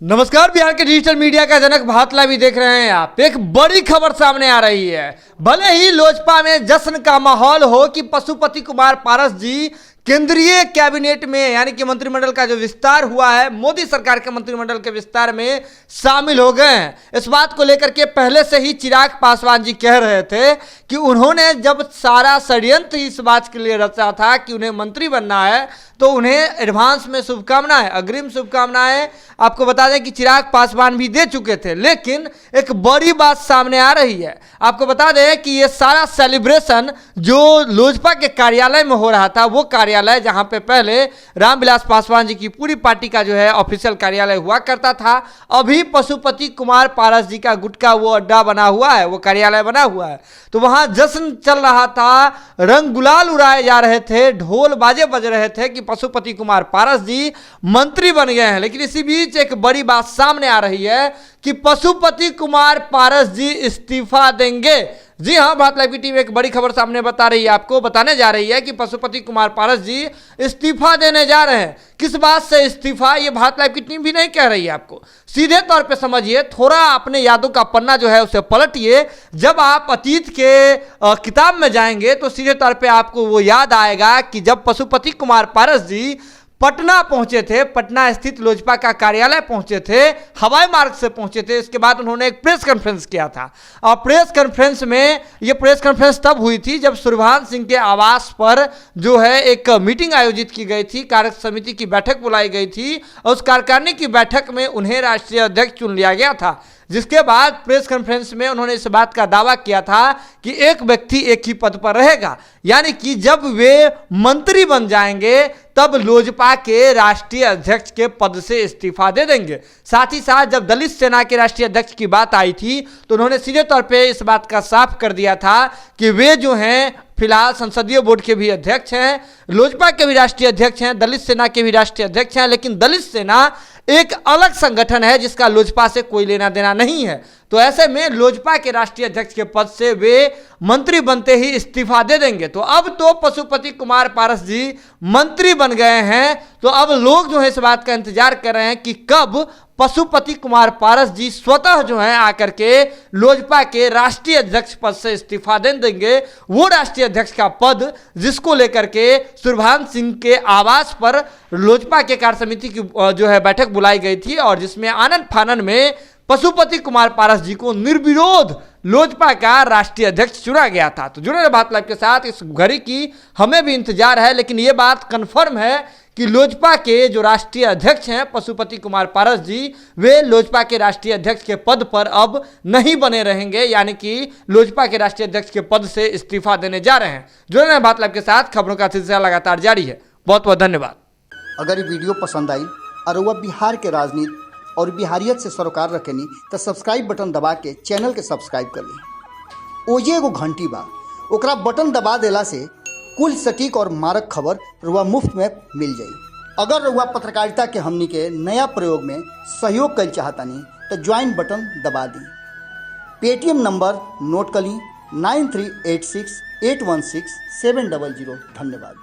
नमस्कार। बिहार के digital media का जनक भारत लाइव देख रहे हैं आप। एक बड़ी खबर सामने आ रही है। भले ही लोजपा में जश्न का माहौल हो कि पशुपति कुमार पारस जी केंद्रीय कैबिनेट में यानी कि मंत्रिमंडल का जो विस्तार हुआ है, मोदी सरकार के मंत्रिमंडल के विस्तार में शामिल हो गए हैं। इस बात को लेकर के पहले से ही चिराग पासवान जी कह रहे थे कि उन्होंने जब सारा षड्यंत्र इस बात के लिए रचा था कि उन्हें मंत्री बनना है तो उन्हें एडवांस में शुभकामनाएं, अग्रिम शुभकामनाएं आपको बता दें कि चिराग पासवान भी दे चुके थे। लेकिन एक बड़ी बात सामने आ रही है। आपको बता दें कि ये सारा सेलिब्रेशन जो लोजपा के कार्यालय में हो रहा था, वो कार्यालय जहां पे पहले रामविलास पासवान जी की पूरी पार्टी का जो है ऑफिशियल कार्यालय हुआ करता था, अभी पशुपति कुमार पारस जी का गुट का वो अड्डा बना हुआ है, वो कार्यालय बना हुआ है। तो वहां जश्न चल रहा था, रंग गुलाल उड़ाए जा रहे थे, ढोल बाजे बज रहे थे कि पशुपति कुमार पारस जी मंत्री बन गए हैं। लेकिन इसी बीच एक बड़ी बात सामने आ रही है कि पशुपति कुमार पारस जी इस्तीफा देंगे। जी हां, भारत लाइव की टीम एक बड़ी खबर सामने बता रही है, आपको बताने जा रही है कि पशुपति कुमार पारस जी इस्तीफा देने जा रहे हैं। किस बात से इस्तीफा, ये भारत लाइव की टीम भी नहीं कह रही है आपको। सीधे तौर पे समझिए, थोड़ा अपने यादों का पन्ना जो है उसे पलटिए। जब आप अतीत के किताब में जाएंगे तो सीधे तौर पे आपको वो याद आएगा कि जब पशुपति कुमार पारस जी पटना पहुंचे थे, पटना स्थित लोजपा का कार्यालय पहुंचे थे, हवाई मार्ग से पहुंचे थे। इसके बाद उन्होंने एक प्रेस कॉन्फ्रेंस किया था और प्रेस कॉन्फ्रेंस में ये प्रेस कॉन्फ्रेंस तब हुई थी जब सुरभान सिंह के आवास पर जो है एक मीटिंग आयोजित की गई थी, कार्य समिति की बैठक बुलाई गई थी और उस कार्यकारिणी की बैठक में उन्हें राष्ट्रीय अध्यक्ष चुन लिया गया था। जिसके बाद प्रेस कॉन्फ्रेंस में उन्होंने इस बात का दावा किया था कि एक व्यक्ति एक ही पद पर रहेगा, यानी कि जब वे मंत्री बन जाएंगे तब लोजपा के राष्ट्रीय अध्यक्ष के पद से इस्तीफा दे देंगे। साथ ही साथ जब दलित सेना के राष्ट्रीय अध्यक्ष की बात आई थी तो उन्होंने सीधे तौर पे इस बात का साफ कर दिया था कि वे जो हैं फिलहाल संसदीय बोर्ड के भी अध्यक्ष हैं, लोजपा के भी राष्ट्रीय अध्यक्ष हैं, दलित सेना के भी राष्ट्रीय अध्यक्ष हैं। लेकिन दलित सेना एक अलग संगठन है जिसका लोजपा से कोई लेना देना नहीं है। तो ऐसे में लोजपा के राष्ट्रीय अध्यक्ष के पद से वे मंत्री बनते ही इस्तीफा दे देंगे। तो अब तो पशुपति कुमार पारस जी मंत्री बन गए हैं, तो अब लोग जो है इस बात का इंतजार कर रहे हैं कि कब पशुपति कुमार पारस जी स्वतः जो है आकर के लोजपा के राष्ट्रीय अध्यक्ष पद से इस्तीफा दे देंगे। वो राष्ट्रीय अध्यक्ष का पद जिसको लेकर के सुरभान सिंह के आवास पर लोजपा के कार्य समिति की जो है बैठक बुलाई गई थी और जिसमें आनन फानन में पशुपति कुमार पारस जी को निर्विरोध लोजपा का राष्ट्रीय अध्यक्ष चुना गया था। तो जुड़े रहे भारत लाइव के साथ, इस घड़ी की हमें भी इंतजार है, लेकिन ये बात कंफर्म है कि लोजपा के जो राष्ट्रीय अध्यक्ष हैं पशुपति कुमार पारस जी, वे लोजपा के राष्ट्रीय अध्यक्ष के पद पर अब नहीं बने रहेंगे, यानी कि लोजपा के राष्ट्रीय अध्यक्ष के पद से इस्तीफा देने जा रहे हैं। जुड़े रहे भारत लाइव के साथ, खबरों का सिलसिला लगातार जारी है। बहुत बहुत धन्यवाद। अगर ये वीडियो पसंद आई और वह बिहार के राजनीति और बिहारियत से सरोकार रखेनी तो सब्सक्राइब बटन दबा के चैनल के सब्सक्राइब कर ली। ओजे एगो घंटी बा, ओकरा बटन दबा देला से कुल सटीक और मारक खबर रुआ मुफ्त में मिल जाई। अगर रुआ पत्रकारिता के हमनी के नया प्रयोग में सहयोग कर चाहतानी तो ज्वाइन बटन दबा दी। पेटीएम नंबर नोट कर ली 9386816700। धन्यवाद।